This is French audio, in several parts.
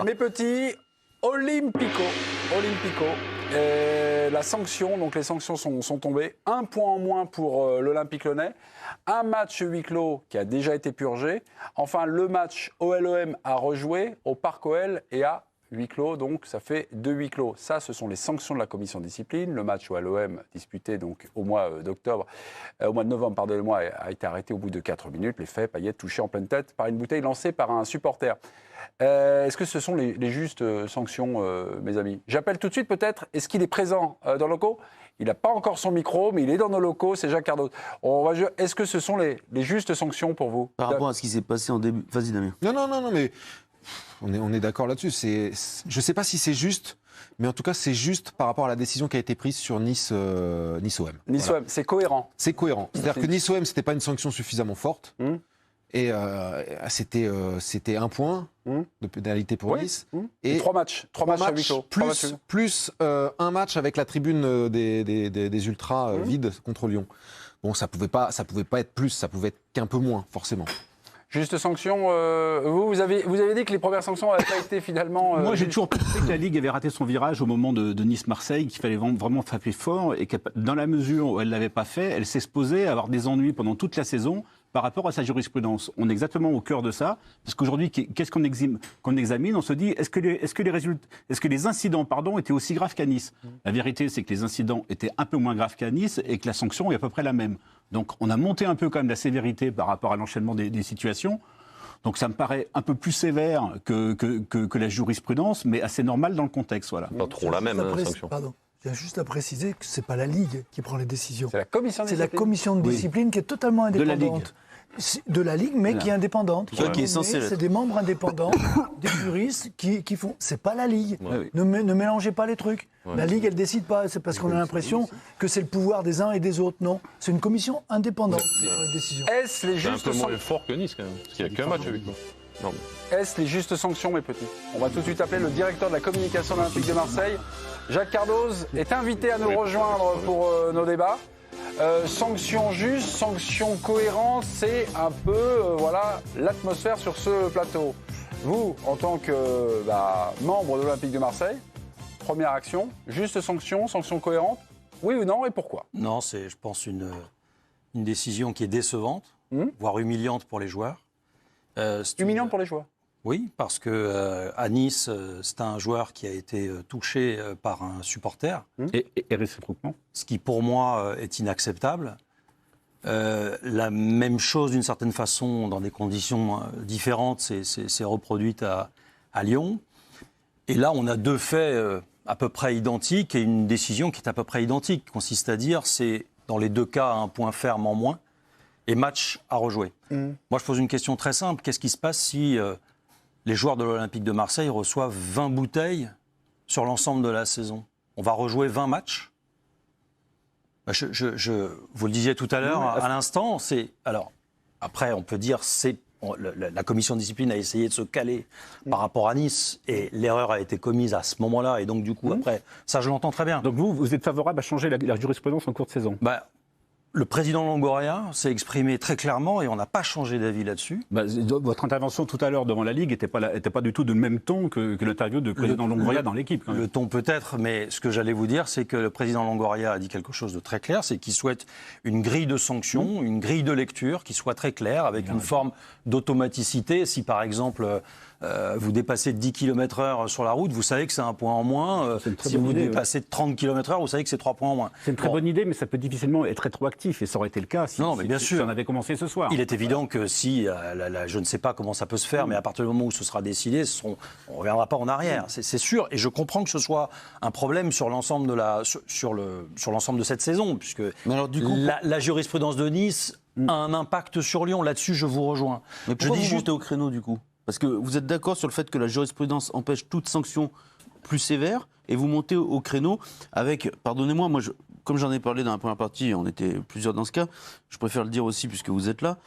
Mes petits, Olympico. La sanction, donc les sanctions sont tombées. 1 point en moins pour l'Olympique Lyonnais. Un match huis clos qui a déjà été purgé. Enfin, le match OL-OM a rejoué au Parc OL et à huis clos, donc ça fait 2 huis clos. Ça, ce sont les sanctions de la commission de discipline. Le match OL-OM disputé donc au mois de novembre, pardonnez-moi, a été arrêté au bout de 4 minutes. Les faits, Payet touché en pleine tête par une bouteille lancée par un supporter. Est-ce que ce sont les justes sanctions, mes amis? J'appelle tout de suite peut-être, est-ce qu'il est présent dans le locaux? Il n'a pas encore son micro, mais il est dans nos locaux, c'est Jacques Cardoz. Est-ce que ce sont les justes sanctions pour vous? Par rapport à ce qui s'est passé en début... Vas-y, Damien. Non, mais on est d'accord là-dessus. Je ne sais pas si c'est juste, mais en tout cas, c'est juste par rapport à la décision qui a été prise sur Nice-OM. Nice-OM, c'est cohérent. C'est cohérent. C'est-à-dire que Nice-OM, ce n'était pas une sanction suffisamment forte. Et c'était 1 point de pénalité pour Nice. Et 3 matchs. 3 matchs à huis clos. Plus un match avec la tribune des ultras vide contre Lyon. Bon, ça pouvait pas être plus, ça pouvait être qu'un peu moins, forcément. Juste sanction, vous avez dit que les premières sanctions n'avaient pas été finalement... Moi, j'ai toujours pensé que la Ligue avait raté son virage au moment de Nice-Marseille, qu'il fallait vraiment frapper fort, et que dans la mesure où elle ne l'avait pas fait, elle s'exposait à avoir des ennuis pendant toute la saison par rapport à sa jurisprudence. On est exactement au cœur de ça, parce qu'aujourd'hui, qu'est-ce qu'on examine? On se dit, est-ce que les incidents étaient aussi graves qu'à Nice? La vérité, c'est que les incidents étaient un peu moins graves qu'à Nice, et que la sanction est à peu près la même. Donc on a monté un peu quand même la sévérité par rapport à l'enchaînement des situations. Donc ça me paraît un peu plus sévère que la jurisprudence, mais assez normal dans le contexte. Voilà. Pas trop la même sanction. Pardon. Il y a juste à préciser que ce n'est pas la Ligue qui prend les décisions. C'est la commission de discipline. C'est la commission de discipline qui est totalement indépendante. De la Ligue, mais qui est indépendante. C'est des membres indépendants, des juristes qui font. C'est pas la Ligue. Ouais. Ne mélangez pas les trucs. Ouais. La Ligue, elle décide pas. C'est parce qu'on a l'impression que c'est le pouvoir des uns et des autres. Non, c'est une commission indépendante qui prend les décisions. Est-ce les justes sanctions? C'est un peu moins fort que Nice quand même, parce qu'il n'y a qu'un match avec nous. Est-ce les justes sanctions, mes petits? On va tout de suite appeler le directeur de la communication de l'Olympique de Marseille. Jacques Cardoz est invité à nous rejoindre pour nos débats. Sanction juste, sanction cohérente, c'est un peu l'atmosphère sur ce plateau. Vous, en tant que membre de l'Olympique de Marseille, première action, juste sanction, sanction cohérente, oui ou non, et pourquoi? Non, c'est, je pense, une décision qui est décevante, voire humiliante pour les joueurs. Humiliante pour les joueurs? Oui, parce que à Nice, c'est un joueur qui a été touché par un supporter. Et réciproquement. Ce qui, pour moi, est inacceptable. La même chose, d'une certaine façon, dans des conditions différentes, c'est reproduite à Lyon. Et là, on a 2 faits à peu près identiques et une décision qui est à peu près identique. Consiste à dire, c'est dans les 2 cas un point ferme en moins et match à rejouer. Moi, je pose une question très simple. Qu'est-ce qui se passe si les joueurs de l'Olympique de Marseille reçoivent 20 bouteilles sur l'ensemble de la saison? On va rejouer 20 matchs? Vous le disiez tout à l'heure, à l'instant, alors, après, on peut dire, la commission de discipline a essayé de se caler par rapport à Nice, et l'erreur a été commise à ce moment-là, et donc, du coup, après, ça, je l'entends très bien. Donc vous êtes favorable à changer la jurisprudence en cours de saison? Le président Longoria s'est exprimé très clairement et on n'a pas changé d'avis là-dessus. Votre intervention tout à l'heure devant la Ligue n'était pas du tout du même ton que l'interview du président Longoria dans l'équipe. Le ton peut-être, mais ce que j'allais vous dire, c'est que le président Longoria a dit quelque chose de très clair, c'est qu'il souhaite une grille de sanctions, une grille de lecture qui soit très claire, avec une forme d'automaticité. Si par exemple vous dépassez de 10 km/h sur la route, vous savez que c'est un point en moins. Si vous dépassez de 30 km/h, vous savez que c'est 3 points en moins. C'est une très bonne idée, mais ça peut difficilement être rétroactif. Et ça aurait été le cas si on avait commencé ce soir. Il est évident que si, je ne sais pas comment ça peut se faire, mais à partir du moment où ce sera décidé, on ne reviendra pas en arrière. C'est sûr. Et je comprends que ce soit un problème sur l'ensemble de cette saison, puisque la jurisprudence de Nice a un impact sur Lyon. Là-dessus, je vous rejoins. Mais pourquoi vous montez au créneau, du coup? Parce que vous êtes d'accord sur le fait que la jurisprudence empêche toute sanction plus sévère, et vous montez au créneau avec, pardonnez-moi, comme j'en ai parlé dans la première partie, on était plusieurs dans ce cas, je préfère le dire aussi puisque vous êtes là,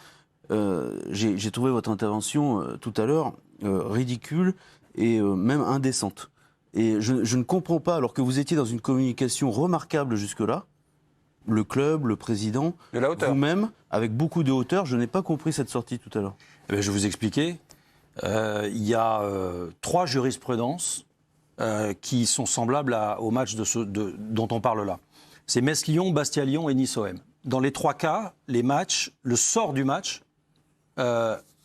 j'ai trouvé votre intervention tout à l'heure ridicule et même indécente. Et je ne comprends pas, alors que vous étiez dans une communication remarquable jusque-là, le club, le président, vous-même, avec beaucoup de hauteur, je n'ai pas compris cette sortie tout à l'heure. Je vais vous expliquer. Il y a 3 jurisprudences qui sont semblables au match dont on parle là. C'est Metz-Lyon, Bastia-Lyon et Nice-OM. Dans les 3 cas, les matchs, le sort du match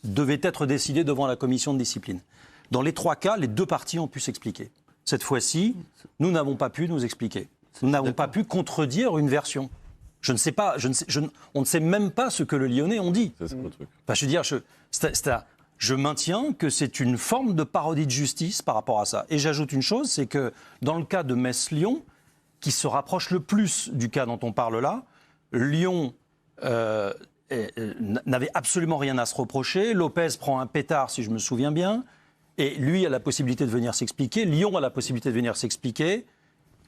devait être décidé devant la commission de discipline. Dans les 3 cas, les 2 parties ont pu s'expliquer. Cette fois-ci, nous n'avons pas pu nous expliquer. Nous n'avons pas pu contredire une version. Je ne sais pas, on ne sait même pas ce que le Lyonnais ont dit. C'est le truc. Enfin, je veux dire, je maintiens que c'est une forme de parodie de justice par rapport à ça. Et j'ajoute une chose, c'est que dans le cas de Metz-Lyon, qui se rapproche le plus du cas dont on parle là, Lyon n'avait absolument rien à se reprocher. Lopez prend un pétard, si je me souviens bien, et lui a la possibilité de venir s'expliquer. Lyon a la possibilité de venir s'expliquer.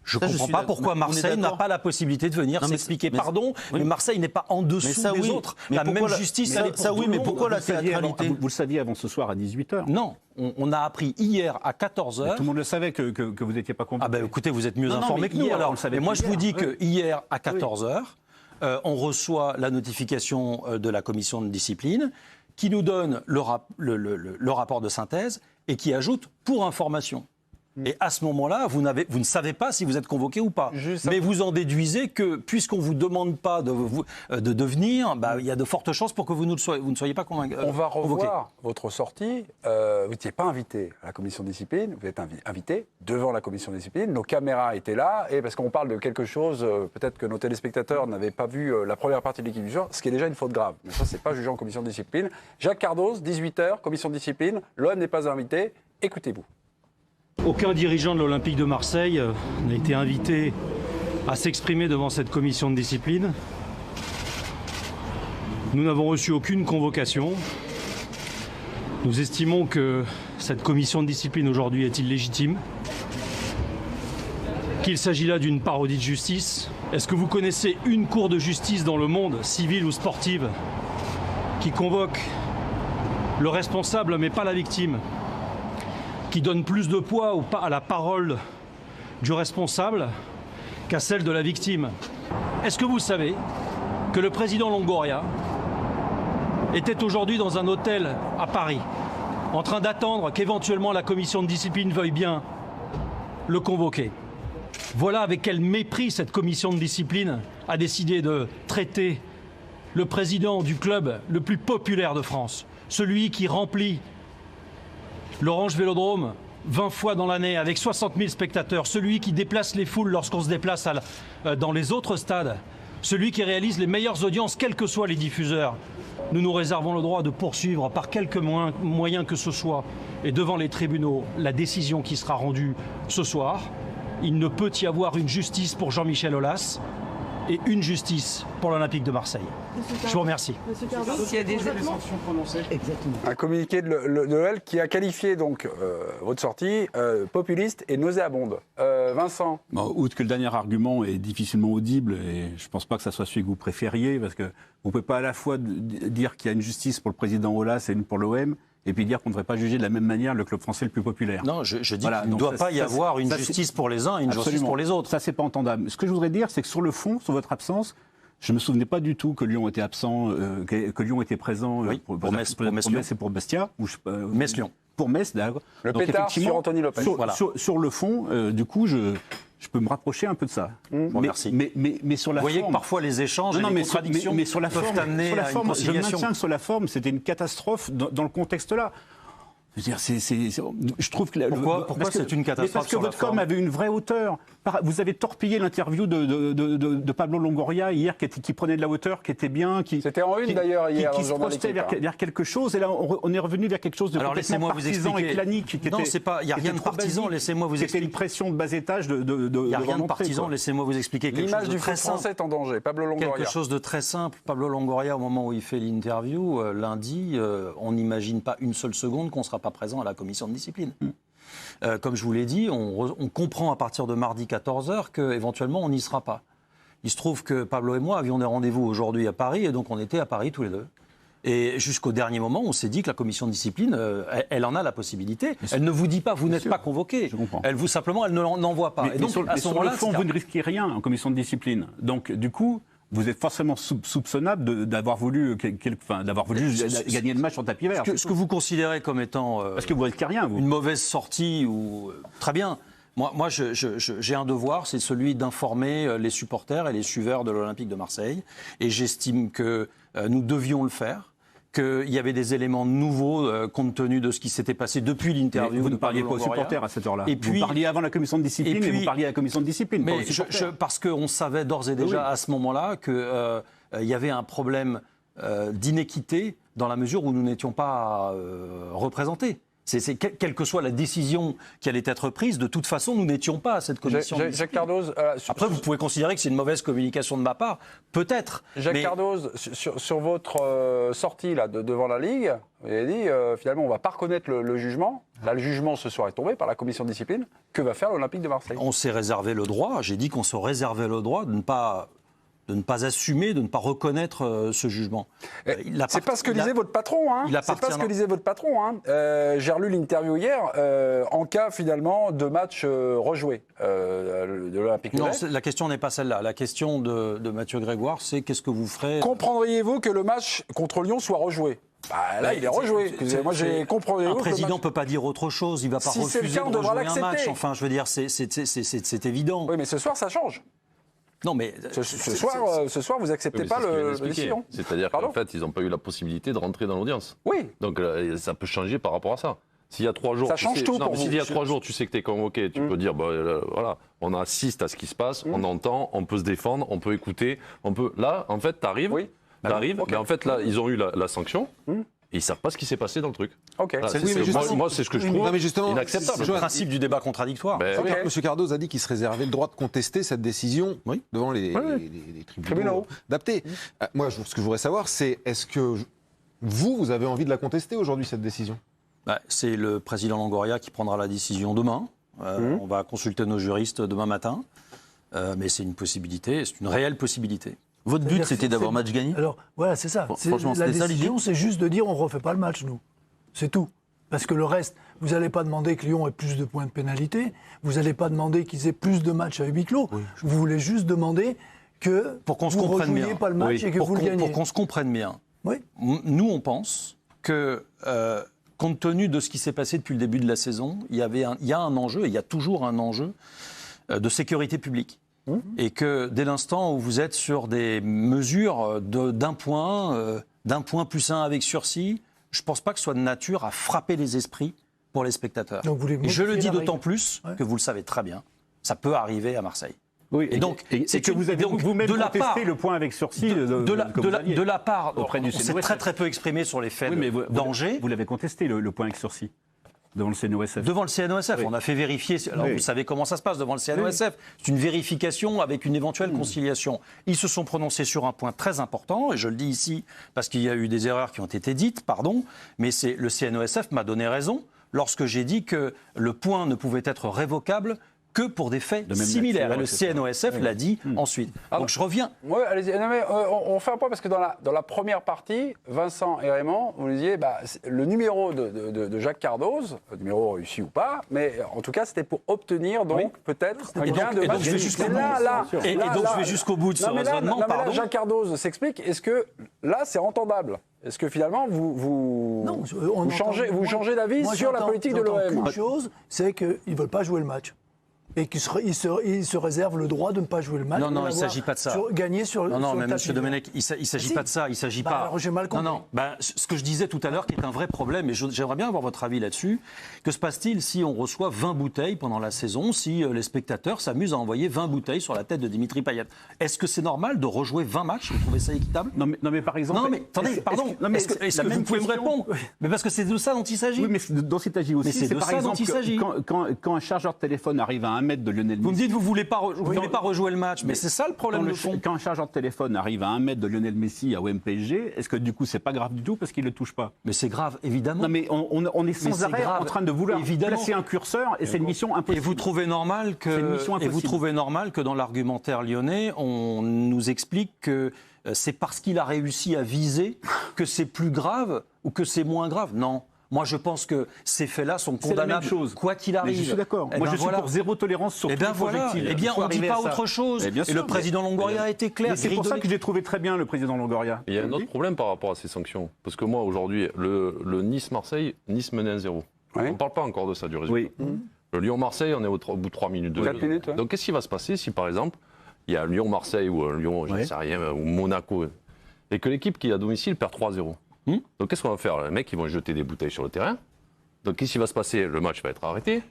Je ne comprends pas pourquoi Marseille n'a pas la possibilité de venir s'expliquer. Pardon, mais Marseille n'est pas en dessous des autres. La même justice, elle est pour tout le monde. Mais pourquoi la théâtralité ? Vous le saviez avant ce soir à 18h. Non, on a appris hier à 14h. Tout le monde le savait que vous n'étiez pas convaincu. Ah ben écoutez, vous êtes mieux informés que nous. Hier, alors. Et moi je vous dis que hier à 14h, on reçoit la notification de la commission de discipline qui nous donne le rapport de synthèse et qui ajoute pour information. Et à ce moment-là, vous ne savez pas si vous êtes convoqué ou pas. Mais vous en déduisez que, puisqu'on ne vous demande pas de venir, il y a de fortes chances pour que vous ne soyez pas convaincu. On va revoir votre sortie. Vous n'étiez pas invité à la commission de discipline, vous êtes invité devant la commission de discipline. Nos caméras étaient là, et parce qu'on parle de quelque chose, peut-être que nos téléspectateurs n'avaient pas vu la première partie de l'équipe du jour, ce qui est déjà une faute grave. Mais ça, c'est pas jugé en commission de discipline. Jacques Cardoz, 18h, commission de discipline. L'OM n'est pas invité. Écoutez-vous. Aucun dirigeant de l'Olympique de Marseille n'a été invité à s'exprimer devant cette commission de discipline. Nous n'avons reçu aucune convocation. Nous estimons que cette commission de discipline aujourd'hui est illégitime, qu'il s'agit là d'une parodie de justice. Est-ce que vous connaissez une cour de justice dans le monde, civile ou sportive, qui convoque le responsable mais pas la victime ? Qui donne plus de poids à la parole du responsable qu'à celle de la victime. Est-ce que vous savez que le président Longoria était aujourd'hui dans un hôtel à Paris, en train d'attendre qu'éventuellement la commission de discipline veuille bien le convoquer? Voilà avec quel mépris cette commission de discipline a décidé de traiter le président du club le plus populaire de France, celui qui remplit l'Orange Vélodrome 20 fois dans l'année avec 60 000 spectateurs, celui qui déplace les foules lorsqu'on se déplace dans les autres stades, celui qui réalise les meilleures audiences, quels que soient les diffuseurs. Nous nous réservons le droit de poursuivre par quelque moyen que ce soit et devant les tribunaux la décision qui sera rendue ce soir. Il ne peut y avoir une justice pour Jean-Michel Aulas et une justice pour l'Olympique de Marseille. Je vous remercie. S'il y a des sanctions prononcées. Exactement. Un communiqué de l'OL qui a qualifié donc votre sortie populiste et nauséabonde. Vincent. Bon, outre que le dernier argument est difficilement audible, et je ne pense pas que ça soit celui que vous préfériez, parce que vous ne pouvez pas à la fois dire qu'il y a une justice pour le président Aulas et une pour l'OM, et puis dire qu'on ne devrait pas juger de la même manière le club français le plus populaire. Non, je dis qu'il ne doit pas y avoir une justice pour les uns et une justice pour les autres. Ça, c'est pas entendable. Ce que je voudrais dire, c'est que sur le fond, sur votre absence, je ne me souvenais pas du tout que Lyon était absent, que Lyon était présent pour Metz et pour Bastia. Metz-Lyon. Pour Metz, d'accord. Le pétard sur Anthony Lopez. Sur le fond, du coup, je peux me rapprocher un peu de ça. Merci. Mais sur la forme... Vous voyez que parfois les échanges et les contradictions peuvent amener à une conciliation. Je maintiens que sur la forme, c'était une catastrophe dans le contexte-là. Je veux dire, je trouve que pourquoi c'est une catastrophe? Parce que votre com avait une vraie hauteur. Vous avez torpillé l'interview de Pablo Longoria hier, qui prenait de la hauteur, qui était bien, c'était en une d'ailleurs hier, qui se projetait vers quelque chose. Et là, on est revenu vers quelque chose de complètement partisan et clanique. Non, c'est pas. Il n'y a rien de partisan. Laissez-moi vous expliquer. C'était une pression de bas étage. Il n'y a rien de partisan. Laissez-moi vous expliquer. L'image du foot français est en danger. Pablo Longoria. Quelque chose de très simple. Pablo Longoria, au moment où il fait l'interview lundi, on n'imagine pas une seule seconde qu'on sera pas présent à la commission de discipline. Comme je vous l'ai dit, on comprend à partir de mardi 14h qu'éventuellement on n'y sera pas. Il se trouve que Pablo et moi avions des rendez-vous aujourd'hui à Paris et donc on était à Paris tous les deux. Et jusqu'au dernier moment, on s'est dit que la commission de discipline, elle en a la possibilité. Elle ne vous dit pas, vous n'êtes pas convoqué. Elle ne l'envoie pas. Et donc, à ce moment-là, vous ne risquez rien en commission de discipline. Donc, du coup, vous êtes forcément soupçonnable d'avoir voulu, gagner le match en tapis vert. Ce que vous considérez comme étant parce que vous risquez rien, vous. Une mauvaise sortie, ou très bien. Moi, j'ai un devoir, c'est celui d'informer les supporters et les suiveurs de l'Olympique de Marseille. Et j'estime que nous devions le faire, qu'il y avait des éléments nouveaux compte tenu de ce qui s'était passé depuis l'interview. Vous ne parliez pas aux supporters à cette heure-là. Vous parliez avant la commission de discipline et vous parliez à la commission de discipline. Mais parce qu'on savait d'ores et déjà à ce moment-là qu'il y avait un problème d'inéquité dans la mesure où nous n'étions pas représentés. Quelle que soit la décision qui allait être prise, de toute façon, nous n'étions pas à cette commission. Jacques Cardoz. Après, vous pouvez considérer que c'est une mauvaise communication de ma part, peut-être. Jacques Cardoz, sur votre sortie là, devant la Ligue, vous avez dit finalement on ne va pas reconnaître le jugement. Là, le jugement ce soir est tombé par la commission de discipline. Que va faire l'Olympique de Marseille? On s'est réservé le droit, j'ai dit qu'on se réservait le droit de ne pas assumer, de ne pas reconnaître ce jugement. C'est pas ce que disait votre patron. C'est pas ce que disait votre patron. J'ai relu l'interview hier. En cas finalement de match rejoué de l'Olympique Lyonnais. Non, la question n'est pas celle-là. La question de Mathieu Grégoire, c'est qu'est-ce que vous ferez. Comprendriez-vous que le match contre Lyon soit rejoué? Là, il est rejoué. Moi, j'ai compris. Un président ne peut pas dire autre chose. Il ne va pas refuser de rejouer un match. Enfin, je veux dire, c'est évident. Oui, mais ce soir, ça change. Non, mais ce soir, vous acceptez pas le décision. C'est-à-dire qu'en fait, ils n'ont pas eu la possibilité de rentrer dans l'audience. Oui. Donc ça peut changer par rapport à ça. S'il y a 3 jours, ça change tout. S'il y a 3 jours, tu sais que tu es convoqué, tu peux dire, voilà, on assiste à ce qui se passe, on entend, on peut se défendre, on peut écouter, on peut. Là, en fait, t'arrives, mais en fait là, ils ont eu la sanction. Et ils ne savent pas ce qui s'est passé dans le truc. Okay. Moi, c'est ce que je trouve inacceptable. C'est le principe du débat contradictoire. M. Cardoz a dit qu'il se réservait le droit de contester cette décision devant les tribunaux adaptés. Moi, ce que je voudrais savoir, c'est est-ce que vous avez envie de la contester aujourd'hui, cette décision? C'est le président Longoria qui prendra la décision demain. On va consulter nos juristes demain matin. Mais c'est une possibilité, c'est une réelle possibilité. Votre but, c'était d'avoir match gagné? Alors, voilà, c'est ça. Franchement, la décision, c'est juste de dire on ne refait pas le match, nous. C'est tout. Parce que le reste, vous n'allez pas demander que Lyon ait plus de points de pénalité, vous n'allez pas demander qu'ils aient plus de matchs à huis clos. Vous voulez juste demander que vous ne rejouiez pas le match et que vous le gagnez. Pour qu'on se comprenne bien. Nous, on pense que, compte tenu de ce qui s'est passé depuis le début de la saison, il y a un enjeu, et il y a toujours un enjeu de sécurité publique. Et que dès l'instant où vous êtes sur des mesures d'un point plus 1 avec sursis, je ne pense pas que ce soit de nature à frapper les esprits pour les spectateurs. Donc et je le dis d'autant plus que vous le savez très bien, ça peut arriver à Marseille. Oui, et donc, c'est que vous avez vous-même contesté le point avec sursis de la part, auprès du CNOSF. On s'est très très peu exprimé sur les faits d'Angers. Vous l'avez contesté le point avec sursis. Devant le CNOSF. Devant le CNOSF, on a fait vérifier. Alors vous savez comment ça se passe devant le CNOSF. C'est une vérification avec une éventuelle conciliation. Ils se sont prononcés sur un point très important, et je le dis ici parce qu'il y a eu des erreurs qui ont été dites, pardon, mais le CNOSF m'a donné raison lorsque j'ai dit que le point ne pouvait être révocable que pour des faits similaires. Et le CNOSF l'a dit ensuite. Donc je reviens. Oui, allez-y. On fait un point parce que dans la première partie, Vincent et Raymond, vous nous disiez le numéro de Jacques Cardoz, numéro réussi ou pas, mais en tout cas, c'était pour obtenir donc peut-être un gain de match. Et donc je vais jusqu'au bout de ce raisonnement. Là, Jacques Cardoz s'explique. Est-ce que là, c'est entendable? Est-ce que finalement, vous changez d'avis sur la politique de l'OM? Une chose, c'est qu'ils ne veulent pas jouer le match. Et qu'il se réserve le droit de ne pas jouer le match. Non, il ne s'agit pas de ça. Gagner sur Non, mais M. Domenech, il ne s'agit pas de ça. Il s'agit pas. Alors j'ai mal compris. Non. Ce que je disais tout à l'heure, qui est un vrai problème, et j'aimerais bien avoir votre avis là-dessus. Que se passe-t-il si on reçoit 20 bouteilles pendant la saison, si les spectateurs s'amusent à envoyer 20 bouteilles sur la tête de Dimitri Payet? Est-ce que c'est normal de rejouer 20 matchs? Vous trouvez ça équitable? Non, mais par exemple. Non, mais attendez, pardon. Est-ce que vous pouvez me répondre? Mais parce que c'est de ça dont il s'agit. Oui, mais dont il s'agit aussi. C'est de ça dont il s'agit. Quand un chargeur de téléphone arrive à 1 mètre de Lionel Messi. Vous ne voulez pas rejouer le match, mais c'est ça le problème de fond. Quand un chargeur de téléphone arrive à 1 mètre de Lionel Messi à OM-PSG, est-ce que du coup c'est pas grave du tout parce qu'il ne le touche pas? Mais c'est grave, évidemment. Non, mais on est sans arrêt en train de vouloir placer un curseur et c'est une mission impossible. Et vous trouvez normal que dans l'argumentaire lyonnais, on nous explique que c'est parce qu'il a réussi à viser que c'est plus grave ou que c'est moins grave? Non. Moi, je pense que ces faits-là sont C'est la même condamnables, chose. quoi qu'il arrive. Mais je suis d'accord. Moi, je suis pour zéro tolérance sur tous les projectiles. Eh bien, on ne dit pas autre chose. Et le président Longoria a été clair. Mais c'est pour ça que j'ai trouvé très bien le président Longoria. Il y a un autre problème par rapport à ces sanctions. Parce que moi, aujourd'hui, le Nice-Marseille, Nice menait 1-0. Oui. On ne parle pas encore de ça, du résultat. Oui. Le Lyon-Marseille, on est au bout de 3 minutes. 4 minutes, ouais. Donc, qu'est-ce qui va se passer si, par exemple, il y a Lyon-Marseille ou Lyon, je ne sais rien, ou Monaco, et que l'équipe qui est à domicile perd 3-0 Donc, qu'est-ce qu'on va faire? Les mecs, ils vont jeter des bouteilles sur le terrain. Donc, qu'est-ce qui va se passer? Le match va être arrêté.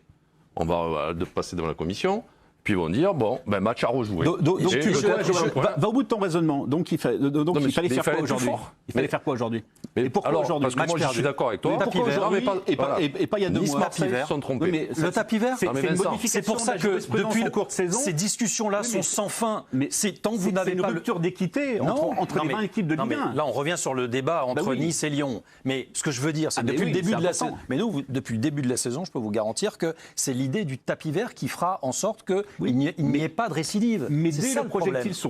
On va passer devant la commission. Puis ils vont dire, bon, match à rejouer. Donc va au bout de ton raisonnement. Donc il fallait faire quoi aujourd'hui? Il fallait faire quoi aujourd'hui? Et pourquoi aujourd'hui? Parce que moi, je suis d'accord avec toi. Tapis vert. Et pas il y a 2 mois. Marseille sont trompés. Le tapis vert, c'est pour ça que depuis courte saison, ces discussions-là sont sans fin. Mais c'est tant que vous n'avez pas une rupture d'équité entre les 20 équipes de Ligue 1. Là, on revient sur le débat entre Nice et Lyon. Mais ce que je veux dire, c'est depuis le début de la saison. Mais nous, depuis le début de la saison, je peux vous garantir que c'est l'idée du tapis vert qui fera en sorte qu'il n'y ait pas de récidive. Mais dès le projectile se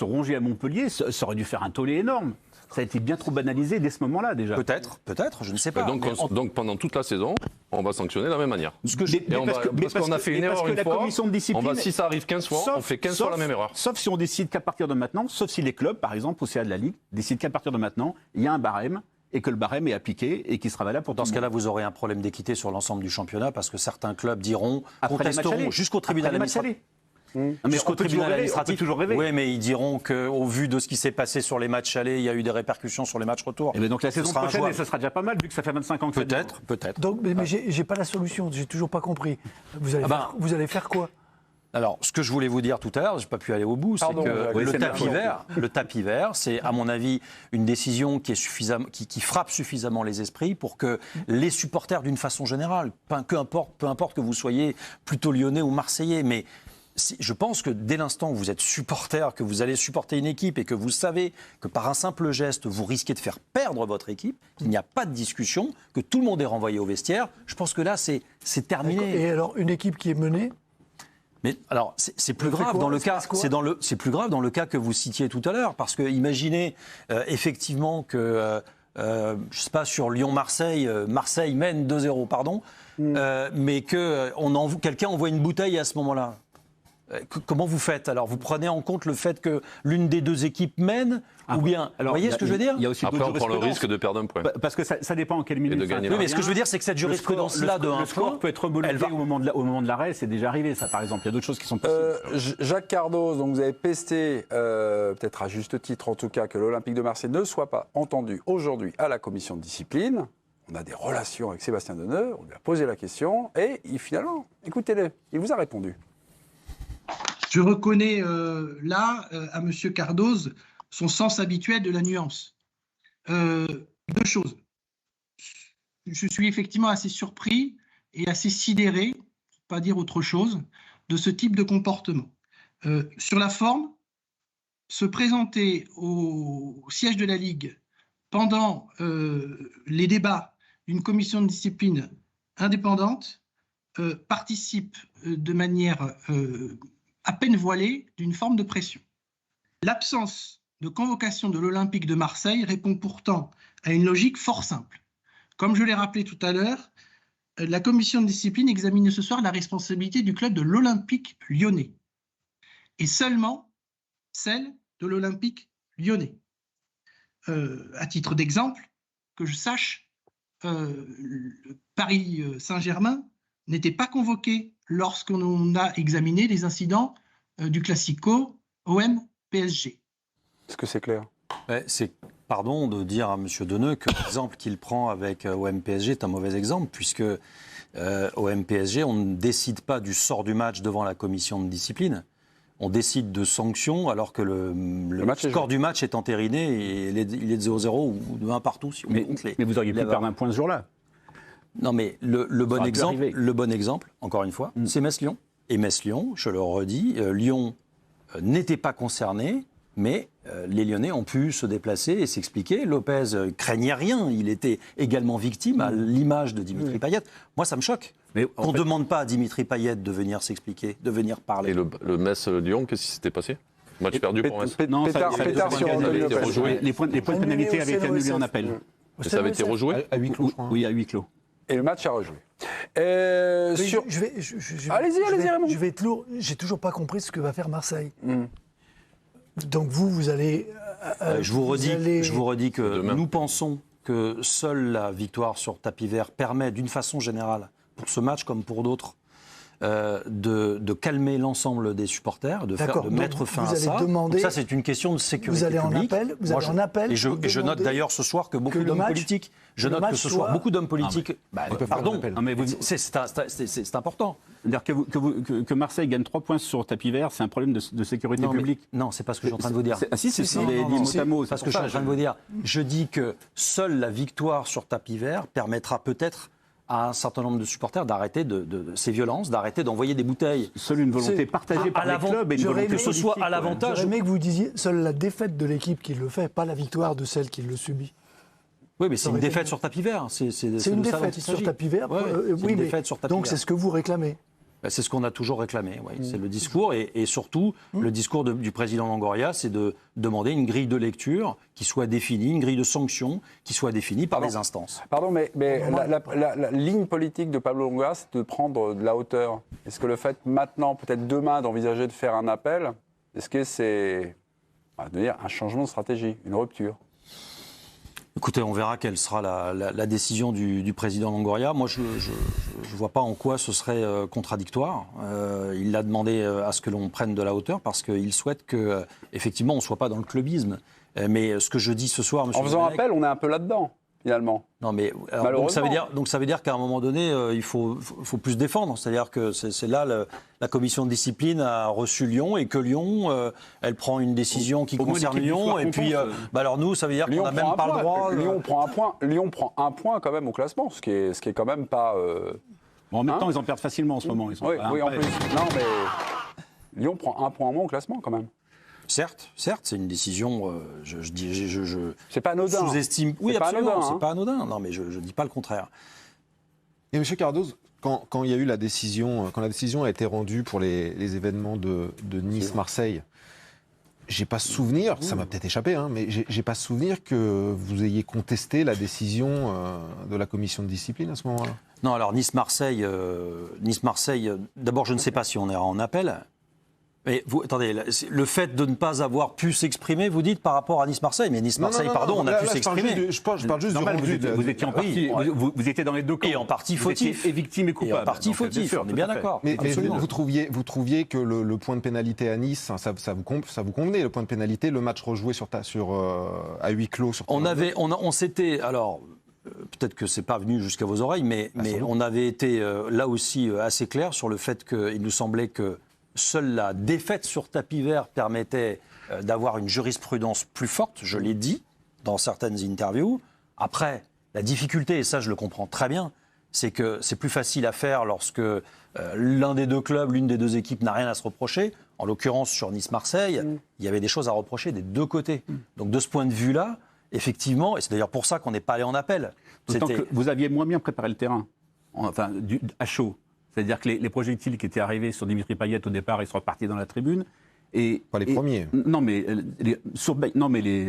rongeait à Montpellier, ça aurait dû faire un tollé énorme. Ça a été bien trop banalisé dès ce moment-là déjà. Peut-être, je ne sais pas. Donc pendant toute la saison, on va sanctionner de la même manière. Parce qu'on a fait une erreur une fois, si ça arrive 15 fois, on fait 15 fois la même erreur. Sauf si on décide qu'à partir de maintenant, sauf si les clubs, par exemple, au CA de la Ligue, décident qu'à partir de maintenant, il y a un barème et que le barème est appliqué et qui sera valable pour tout le monde. Dans ce cas-là, vous aurez un problème d'équité sur l'ensemble du championnat parce que certains clubs contesteront jusqu'au tribunal administratif. Jusqu'au tribunal administratif. Toujours rêver. Oui, mais ils diront qu'au vu de ce qui s'est passé sur les matchs allés, il y a eu des répercussions sur les matchs retour. Et donc la saison prochaine, ça sera déjà pas mal vu que ça fait 25 ans que Peut-être. Donc, mais j'ai pas la solution, j'ai toujours pas compris. Vous allez faire quoi? Alors, ce que je voulais vous dire tout à l'heure, je n'ai pas pu aller au bout, c'est que le tapis vert, c'est à mon avis une décision qui frappe suffisamment les esprits pour que les supporters, d'une façon générale, peu importe que vous soyez plutôt lyonnais ou marseillais, mais je pense que dès l'instant où vous êtes supporter, que vous allez supporter une équipe et que vous savez que par un simple geste, vous risquez de faire perdre votre équipe, qu'il n'y a pas de discussion, que tout le monde est renvoyé au vestiaire, je pense que là, c'est terminé. Et alors, une équipe qui est menée? Mais alors, c'est plus grave dans le cas, c'est plus grave dans le cas que vous citiez tout à l'heure, parce que imaginez effectivement que, je sais pas, sur Lyon-Marseille, Marseille mène 2-0, pardon, mais que quelqu'un envoie une bouteille à ce moment-là. Comment vous faites? Alors, vous prenez en compte le fait que l'une des deux équipes mène ou bien... Vous voyez ce que je veux dire? Après, on prend le risque de perdre un point. Parce que ça dépend en quelle minute. Oui, mais ce que je veux dire, c'est que cette jurisprudence-là de 1 point... Le score peut être homologué au moment de l'arrêt, c'est déjà arrivé, ça, par exemple. Il y a d'autres choses qui sont possibles. Jacques Cardoz, donc vous avez pesté, peut-être à juste titre en tout cas, que l'Olympique de Marseille ne soit pas entendu aujourd'hui à la commission de discipline. On a des relations avec Sébastien Deneux, on lui a posé la question, et finalement, écoutez-le, il vous a répondu. Je reconnais à M. Cardoz son sens habituel de la nuance. 2 choses. Je suis effectivement assez surpris et assez sidéré, pour ne pas dire autre chose, de ce type de comportement. Sur la forme, se présenter au siège de la Ligue pendant les débats d'une commission de discipline indépendante participe de manière à peine voilée d'une forme de pression. L'absence de convocation de l'Olympique de Marseille répond pourtant à une logique fort simple. Comme je l'ai rappelé tout à l'heure, la commission de discipline examine ce soir la responsabilité du club de l'Olympique lyonnais et seulement celle de l'Olympique lyonnais. À titre d'exemple, que je sache, Paris Saint-Germain n'était pas convoqué lorsqu'on a examiné les incidents du Classico OM-PSG. Est-ce que c'est clair? Pardon de dire à M. Deneux que l'exemple qu'il prend avec OM-PSG est un mauvais exemple, puisque OM-PSG, on ne décide pas du sort du match devant la commission de discipline. On décide de sanctions alors que le score du match est entériné et il est de 0-0 ou de 1 partout. Si mais vous auriez pu perdre un point ce jour-là. Non, mais le bon exemple, encore une fois, c'est Metz-Lyon. Et Metz-Lyon, je le redis, Lyon n'était pas concerné, mais les Lyonnais ont pu se déplacer et s'expliquer. Lopez craignait rien, il était également victime à l'image de Dimitri Payet. Moi, ça me choque. On ne demande pas à Dimitri Payet de venir s'expliquer, de venir parler. Et le Metz-Lyon, qu'est-ce qui s'était passé? Match perdu pour Metz. Les points de pénalité avaient été annulés en appel. Et ça avait été rejoué à huis clos, je crois. Oui, à huis clos. Et le match a rejoué. Allez-y, Raymond. Je vais être lourd. J'ai toujours pas compris ce que va faire Marseille. Donc vous allez. Je vous redis que nous pensons que seule la victoire sur tapis vert permet, d'une façon générale, pour ce match comme pour d'autres, de calmer l'ensemble des supporters, de mettre fin à ça. Donc ça, c'est une question de sécurité publique. Vous allez en appel. Et je note d'ailleurs ce soir que beaucoup d'hommes politiques. Je note que ce soir, beaucoup d'hommes politiques. Pardon, mais c'est important. C'est-à-dire que Marseille gagne 3 points sur tapis vert, c'est un problème de sécurité publique. Non, c'est pas ce que je suis en train de vous dire. Si, c'est mot à mot. C'est ce que je suis en train de vous dire. Je dis que seule la victoire sur tapis vert permettra peut-être à un certain nombre de supporters d'arrêter de ces violences, d'arrêter d'envoyer des bouteilles. Seule une volonté partagée par les clubs et une volonté que ce soit à l'avantage. J'aurais aimé que vous disiez seule la défaite de l'équipe qui le fait, pas la victoire de celle qui le subit. Oui, mais c'est une défaite sur tapis vert. C'est une défaite sur tapis vert. Oui, mais donc c'est ce que vous réclamez. C'est ce qu'on a toujours réclamé, c'est le discours. Et surtout, le discours du président Longoria, c'est de demander une grille de lecture qui soit définie, une grille de sanctions qui soit définie par les instances. Pardon, mais la ligne politique de Pablo Longoria, c'est de prendre de la hauteur. Est-ce que le fait maintenant, peut-être demain, d'envisager de faire un appel, est-ce que c'est un changement de stratégie, une rupture ? Écoutez, on verra quelle sera la décision du président Longoria. Moi, je ne vois pas en quoi ce serait contradictoire. Il a demandé à ce que l'on prenne de la hauteur parce qu'il souhaite qu'effectivement, on ne soit pas dans le clubisme. Mais ce que je dis ce soir, monsieur en faisant Domenech, appel, on est un peu là-dedans, finalement. Non, mais donc ça veut dire qu'à un moment donné, il faut plus défendre. C'est-à-dire que c'est là la commission de discipline a reçu Lyon et que Lyon, elle prend une décision qui concerne Lyon. Et puis, alors nous, ça veut dire qu'on n'a même pas le droit. Lyon prend un point quand même au classement, ce qui est quand même pas. Bon, en même temps, ils en perdent facilement en ce moment. Oui, en plus. Non, mais Lyon prend un point en moins au classement quand même. Certes, c'est une décision, c'est pas anodin. Sous-estime. Oui, absolument, c'est pas anodin. Non, mais je ne dis pas le contraire. Et M. Cardoz, quand il y a eu la décision, quand la décision a été rendue pour les événements de Nice-Marseille, j'ai pas souvenir, ça m'a peut-être échappé, mais j'ai pas souvenir que vous ayez contesté la décision de la commission de discipline à ce moment-là. Non, alors Nice-Marseille, d'abord je ne sais pas si on ira en appel. Mais vous, attendez, le fait de ne pas avoir pu s'exprimer, vous dites par rapport à Nice-Marseille, mais Nice-Marseille, on a pu s'exprimer. Je parle juste du rendu. Vous étiez en partie, vous étiez dans les deux camps. Et en partie fautif. Et victime et coupable. Et en partie fautif, on est bien d'accord. Mais vous trouviez que le point de pénalité à Nice, ça vous convenait, le point de pénalité, le match rejoué à huis clos sur on s'était, alors peut-être que c'est pas venu jusqu'à vos oreilles, mais on avait été là aussi assez clair sur le fait qu'il nous semblait que seule la défaite sur tapis vert permettait d'avoir une jurisprudence plus forte, je l'ai dit dans certaines interviews. Après, la difficulté, et ça je le comprends très bien, c'est que c'est plus facile à faire lorsque l'un des deux clubs, l'une des deux équipes n'a rien à se reprocher. En l'occurrence, sur Nice-Marseille, il y avait des choses à reprocher des deux côtés. Donc de ce point de vue-là, effectivement, et c'est d'ailleurs pour ça qu'on n'est pas allé en appel. D'autant que vous aviez moins bien préparé le terrain, à chaud. C'est-à-dire que les projectiles qui étaient arrivés sur Dimitri Payet au départ, ils sont repartis dans la tribune. Pas les premiers. Non, mais,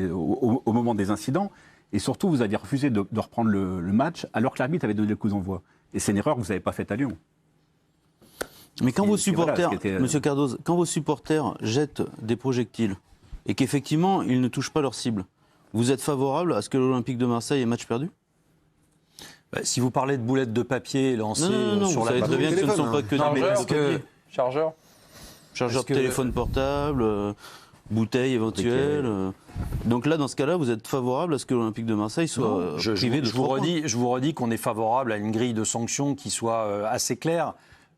au moment des incidents. Et surtout, vous aviez refusé de reprendre le match alors que l'arbitre avait donné le coup d'envoi. Et c'est une erreur que vous n'avez pas faite à Lyon. Mais quand vos supporters, Monsieur Cardoz, quand vos supporters jettent des projectiles et qu'effectivement, ils ne touchent pas leur cible, vous êtes favorable à ce que l'Olympique de Marseille ait match perdu ? Si vous parlez de boulettes de papier lancées sur la... Vous savez très bien que ce ne sont pas que des Chargeur de téléphone portable, bouteilles éventuelles. Donc là, dans ce cas-là, vous êtes favorable à ce que l'Olympique de Marseille soit privé de 3 points. Je vous redis qu'on est favorable à une grille de sanctions qui soit assez claire.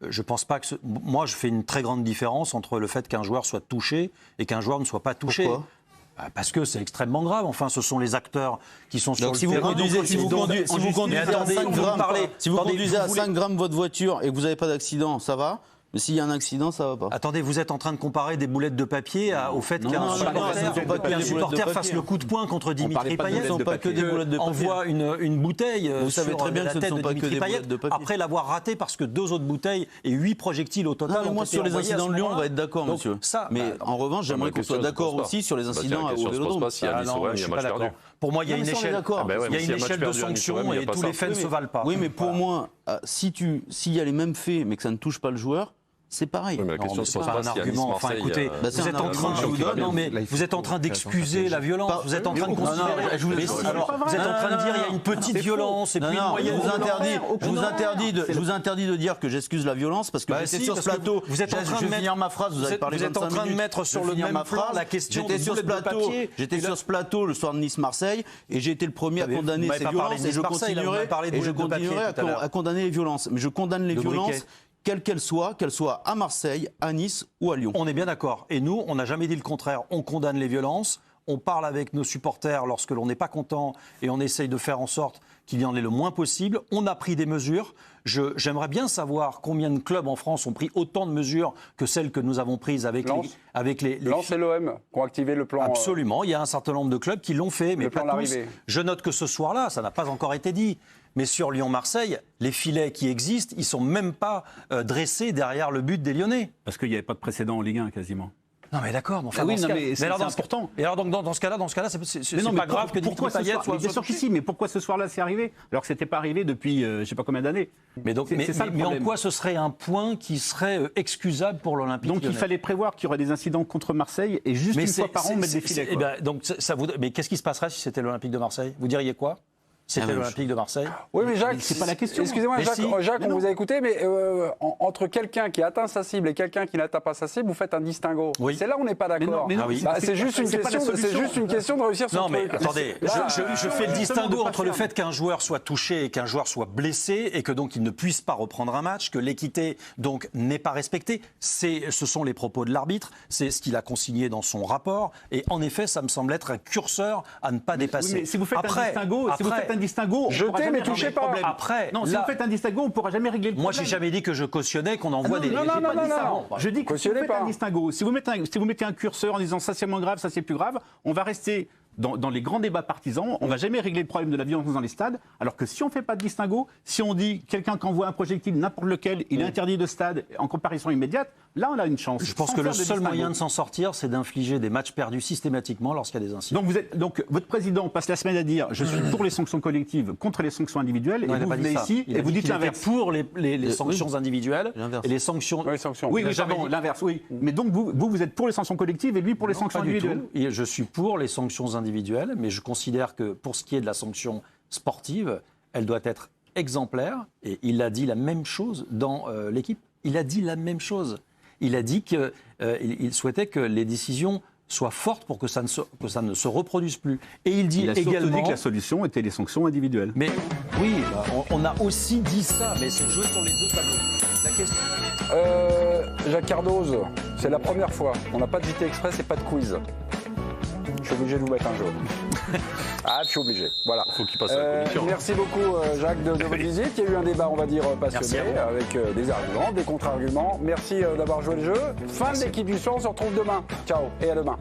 Je pense pas que... Moi, je fais une très grande différence entre le fait qu'un joueur soit touché et qu'un joueur ne soit pas touché. Pourquoi ? Parce que c'est extrêmement grave. Enfin, ce sont les acteurs qui sont sur le terrain. Si vous conduisez à 5 grammes votre voiture et que vous n'avez pas d'accident, ça va. Mais s'il y a un accident, ça va pas. Attendez, vous êtes en train de comparer des boulettes de papier au fait qu'un supporter fasse le coup de poing contre Dimitri Payet. Ce ne sont pas que des boulettes de papier. Envoie une bouteille Vous savez très bien que ce ne sont pas que des boulettes de papier. Après l'avoir raté parce que 2 autres bouteilles et 8 projectiles au total. Non, moi, sur les incidents de Lyon, on va être d'accord, monsieur. Mais en revanche, j'aimerais qu'on soit d'accord aussi sur les incidents au Vélodrome. Pour moi, il y a une échelle de sanctions et tous les faits ne se valent pas. Oui, mais pour moi, s'il y a les mêmes faits, mais que ça ne touche pas le joueur, c'est pareil. Mais la question, c'est pas un argument. Enfin, écoutez, vous êtes en train d'excuser la violence. Vous êtes en train de considérer. Vous êtes en train de dire il y a une petite violence et puis une moyenne. Je vous interdis de dire que j'excuse la violence parce que j'étais sur ce plateau. Vous êtes en train de finir ma phrase. Vous avez parlé 25 minutes. Vous êtes en train de mettre sur le même plan la question J'étais sur ce plateau le soir de Nice-Marseille et j'ai été le premier à condamner ces violences et je continuerai à condamner les violences. Mais je condamne les violences quelle qu'elle soit à Marseille, à Nice ou à Lyon. On est bien d'accord. Et nous, on n'a jamais dit le contraire. On condamne les violences, on parle avec nos supporters lorsque l'on n'est pas content et on essaye de faire en sorte qu'il y en ait le moins possible. On a pris des mesures. J'aimerais bien savoir combien de clubs en France ont pris autant de mesures que celles que nous avons prises avec les Lens et l'OM qui ont activé le plan. Absolument. Il y a un certain nombre de clubs qui l'ont fait, mais pas tous. Je note que ce soir-là, ça n'a pas encore été dit. Mais sur Lyon-Marseille, les filets qui existent, ils ne sont même pas dressés derrière le but des Lyonnais. Parce qu'il n'y avait pas de précédent en Ligue 1 quasiment. Non mais d'accord, mais enfin, c'est important. Et alors dans ce cas-là, c'est pas grave que Dimitri Payet soit bien sûr qu'ici, mais pourquoi ce soir-là c'est arrivé alors que c'était pas arrivé depuis je sais pas combien d'années. Mais en quoi ce serait un point qui serait excusable pour l'Olympique Lyonnais? Donc il fallait prévoir qu'il y aurait des incidents contre Marseille et juste une fois par an mettre des filets. Mais qu'est-ce qui se passerait si c'était l'Olympique de Marseille? Vous diriez quoi? C'était l'Olympique de Marseille. Oui, mais Jacques, c'est pas la question. Excusez-moi, Jacques, on vous a écouté, mais entre quelqu'un qui atteint sa cible et quelqu'un qui n'atteint pas sa cible, vous faites un distinguo. Oui. C'est là où on n'est pas d'accord. C'est juste une question de réussir son truc. Non, mais attendez, je fais le distinguo entre le fait qu'un joueur soit touché et qu'un joueur soit blessé et que donc il ne puisse pas reprendre un match, que l'équité donc n'est pas respectée. Ce sont les propos de l'arbitre, c'est ce qu'il a consigné dans son rapport. Et en effet, ça me semble être un curseur à ne pas dépasser. Mais si vous faites un distinguo, jetez mais touchez pas. Après, si vous faites un distinguo, on ne pourra jamais régler le problème. Moi, j'ai jamais dit que je cautionnais qu'on envoie des. Non. Je dis que si vous faites un distinguo, si vous mettez un curseur en disant ça c'est moins grave, ça c'est plus grave, on va rester dans les grands débats partisans, on ne va jamais régler le problème de la violence dans les stades, alors que si on ne fait pas de distinguo, si on dit quelqu'un qui envoie un projectile, n'importe lequel, il est interdit de stade en comparaison immédiate, là on a une chance. Je pense que le seul moyen de s'en sortir, c'est d'infliger des matchs perdus systématiquement lorsqu'il y a des incidents. Donc votre président passe la semaine à dire je suis pour les sanctions collectives contre les sanctions individuelles, non, et vous venez ici et vous dites l'inverse. Pour les sanctions individuelles et les sanctions. Oui, l'inverse, oui. Mais donc vous êtes pour les sanctions collectives et lui pour les sanctions individuelles. Je suis pour les sanctions individuelles, mais je considère que pour ce qui est de la sanction sportive, elle doit être exemplaire. Et il a dit la même chose dans l'équipe. Il a dit la même chose. Il a dit qu'il souhaitait que les décisions soient fortes pour que ça ne se reproduise plus. Et il dit également que la solution était les sanctions individuelles. Mais oui, on a aussi dit ça, mais c'est joué sur les deux tableaux. La question. Jacques Cardoz, c'est la première fois. On n'a pas de JT Express et pas de quiz. Je suis obligé de vous mettre un jaune. Je suis obligé. Voilà. Il faut qu'il passe à la commission. Merci beaucoup, Jacques, de votre visite. Il y a eu un débat, on va dire, passionné, avec des arguments, des contre-arguments. Merci d'avoir joué le jeu. Fin de l'équipe du soir, on se retrouve demain. Ciao et à demain.